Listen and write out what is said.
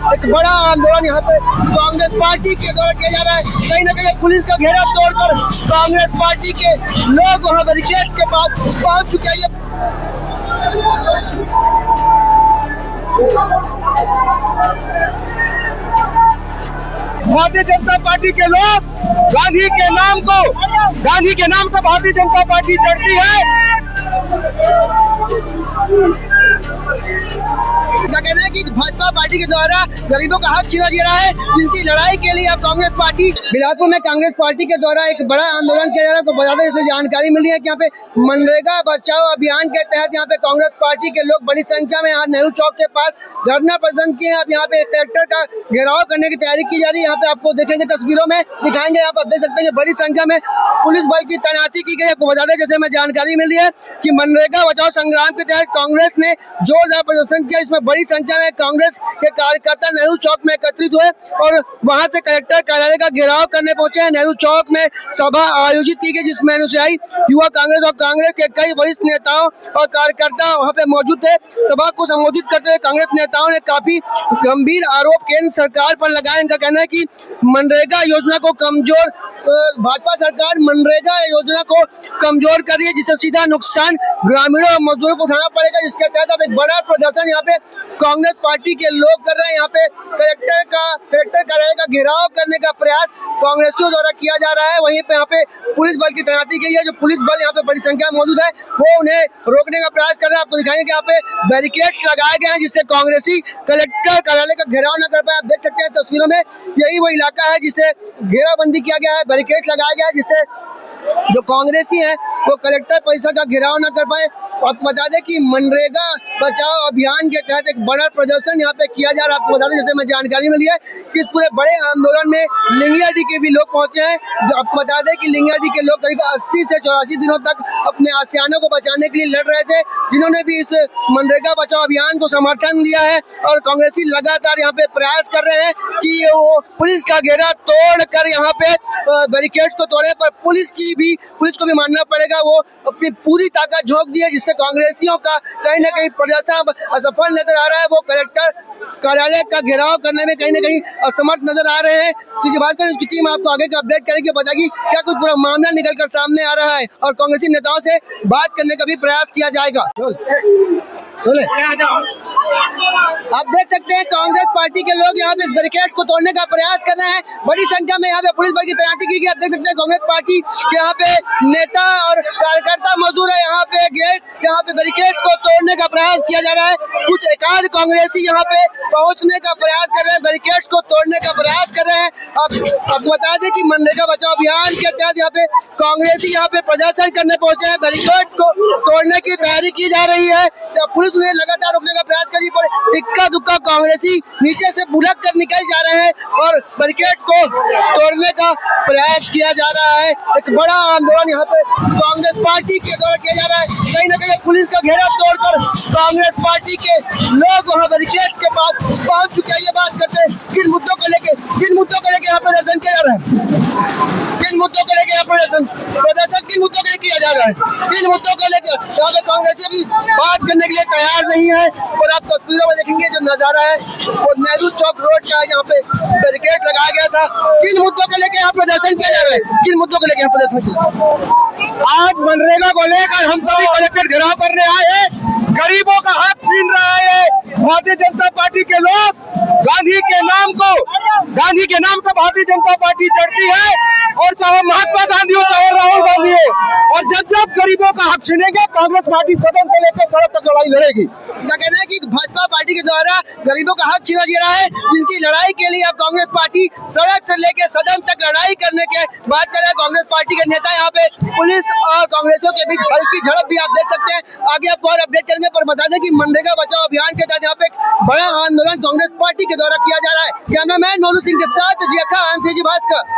एक बड़ा आंदोलन यहाँ पे कांग्रेस पार्टी के द्वारा किया जा रहा है। कहीं ना कहीं पुलिस का घेरा तोड़कर कांग्रेस पार्टी के लोग वहाँ बैरिकेड के पास पहुँच चुके हैं। भारतीय जनता पार्टी के लोग गांधी के नाम को भारतीय जनता पार्टी चढ़ती है। क्या कहना है कि भाजपा पार्टी के द्वारा गरीबों का हक छीना जा रहा है, जिनकी लड़ाई के लिए अब कांग्रेस पार्टी बिलासपुर में कांग्रेस पार्टी के द्वारा एक बड़ा आंदोलन किया जा रहा है। आपको बता दें, जैसे जानकारी मिली है कि यहाँ पे मनरेगा बचाओ अभियान के तहत यहाँ पे कांग्रेस पार्टी के लोग बड़ी संख्या में यहाँ नेहरू चौक के पास धरना प्रदर्शन किए। अब यहाँ पे ट्रैक्टर का घेराव करने की तैयारी की जा रही है। यहाँ पे आपको देखेंगे, तस्वीरों में दिखाएंगे, आप देख सकते हैं बड़ी संख्या में पुलिस बल की तैनाती की गई। आपको बता दें, जैसे हमें जानकारी मिली है कि मनरेगा बचाओ संग्राम के तहत कांग्रेस ने जोरदार प्रदर्शन किया। इसमें बड़ी संख्या में कांग्रेस के कार्यकर्ता नेहरू चौक में एकत्रित हुए और वहां से कलेक्टर कार्यालय का घेराव करने पहुंचे हैं। नेहरू चौक में सभा आयोजित की गई, जिसमें अनुयायी युवा कांग्रेस और कांग्रेस के कई वरिष्ठ नेताओं और कार्यकर्ता वहां पे मौजूद थे। सभा को संबोधित करते हुए कांग्रेस नेताओं ने काफी गंभीर आरोप केंद्र सरकार पर लगाए। इनका कहना है कि मनरेगा योजना को कमजोर भाजपा सरकार मनरेगा योजना को कमजोर कर रही है, जिससे सीधा नुकसान ग्रामीणों और मजदूरों को उठाना पड़ेगा। जिसके तहत अब एक बड़ा प्रदर्शन यहाँ पे कांग्रेस पार्टी के लोग कर रहे हैं। यहाँ पे कलेक्टर कार्यालय का घेराव करने का प्रयास कांग्रेसियों द्वारा किया जा रहा है। वहीं पे यहाँ पे पुलिस बल की तैनाती की है। जो पुलिस बल यहाँ पे बड़ी संख्या में मौजूद है, वो उन्हें रोकने का प्रयास कर रहे हैं। आपको दिखाएंगे कि यहाँ पे बैरिकेड्स लगाए गए हैं, जिससे कांग्रेसी कलेक्टर कार्यालय का घेराव न कर पाए। आप देख सकते हैं तस्वीरों में, यही वो इलाका है जिसे घेराबंदी किया गया है, बैरिकेड लगाया गया है, जिससे जो कांग्रेसी हैं वो कलेक्टर परिसर का घेराव न कर पाए। आपको बता दें कि मनरेगा बचाओ अभियान के तहत एक बड़ा प्रदर्शन यहाँ पे किया जा रहा है। आपको बता दें, जैसे हमें जानकारी मिली है कि इस पूरे बड़े आंदोलन में लिंगियाडी के भी लोग पहुंचे हैं। आपको बता दें कि लिंगियाडी के लोग करीब 80 से 84 दिनों तक अपने आसियानों को बचाने के लिए लड़ रहे थे, जिन्होंने भी इस मनरेगा बचाओ अभियान को समर्थन दिया है। और कांग्रेसी लगातार यहाँ पे प्रयास कर रहे हैं कि वो पुलिस का घेरा तोड़ कर यहाँ पे बैरिकेड को तोड़े, पर पुलिस को भी मानना पड़ेगा, वो अपनी पूरी ताकत झोंक दी है, जिससे कांग्रेसियों का कहीं ना कहीं प्रदर्शन असफल नजर आ रहा है। वो कलेक्टर कार्यालय का घेराव करने में कहीं ना कहीं असमर्थ नजर आ रहे हैं। सीजी भास्कर की टीम आपको आगे का अपडेट करेगी, बताएगी क्या कुछ पूरा मामला निकलकर सामने आ रहा है और कांग्रेसी नेताओं से बात करने का भी प्रयास किया जाएगा। आप देख सकते हैं कांग्रेस पार्टी के लोग यहाँ पे इस बैरिकेड्स को तोड़ने का प्रयास कर रहे हैं। बड़ी संख्या में यहाँ पे पुलिस बल की तैनाती की गई। आप देख सकते हैं कांग्रेस पार्टी के यहाँ पे नेता और कार्यकर्ता मौजूद है। यहाँ पे बैरिकेड्स को तोड़ने का प्रयास किया जा रहा है। कुछ एकाध कांग्रेसी यहाँ पे पहुंचने का प्रयास कर रहे हैं, बैरिकेड्स को तोड़ने का प्रयास कर रहे हैं। आपको बता दें कि मनरेगा बचाओ अभियान के तहत यहाँ पे कांग्रेसी यहाँ पे प्रदर्शन करने पहुंचे हैं। बैरिकेड्स को तोड़ने की तैयारी की जा रही है। पुलिस उन्हें लगातार रोकने का प्रयास करी, पर इक्का दुक्का कांग्रेसी नीचे से बुलक कर निकल जा रहे हैं और बैरिकेड को तोड़ने का प्रयास किया जा रहा है। एक बड़ा आंदोलन यहाँ पे कांग्रेस पार्टी के द्वारा किया जा रहा है। कहीं ना कहीं पुलिस का घेरा तोड़कर कांग्रेस पार्टी के लोग वहाँ बैरिकेड के पास पहुंच चुके हैं। ये बात करते हैं किन मुद्दों को लेके यहाँ प्रदर्शन किया जा रहा है, किन मुद्दों को लेके यहाँ प्रदर्शन किन मुद्दों के लिए किया जा रहा है, किन मुद्दों को लेकर यहाँ पे कांग्रेस भी बात करने के लिए तैयार नहीं है। और आप तस्वीरों में देखेंगे जो नजारा है वो नेहरू चौक रोड का, यहाँ पे बैरिकेड लगाया गया था। किन मुद्दों को लेकर यहाँ प्रदर्शन किया जा रहा है, किन मुद्दों को लेकर यहाँ प्रदर्शन? आज मनरेगा को लेकर हम सभी कलेक्टर घेराव करने आए हैं। गरीबों का हक छीन रहा है भारतीय जनता पार्टी के लोग। गांधी के नाम को भारतीय जनता पार्टी चढ़ती है, और चाहे महात्मा गांधी हो चाहे राहुल गांधी हो। और जब गरीबों का हक छीनेंगे, कांग्रेस पार्टी सदन से लेकर सड़क तक लड़ाई लड़ेगी। क्या कहना है कि भाजपा पार्टी के द्वारा गरीबों का हक छीना जा रहा है, जिनकी लड़ाई के लिए अब कांग्रेस पार्टी सड़क से लेकर सदन तक लड़ाई करने के बात कर रहे हैं। कांग्रेस पार्टी के नेता यहाँ पे पुलिस और कांग्रेसियों के बीच हल्की झड़प भी आप देख सकते हैं। आगे आपको और अपडेट करेंगे, पर बता दें कि मनरेगा बचाओ अभियान के तहत यहाँ पे बड़ा आंदोलन कांग्रेस पार्टी के द्वारा किया जा रहा है। कैमरामैन मोनू सिंह के साथ जिया खान, सीजी भास्कर।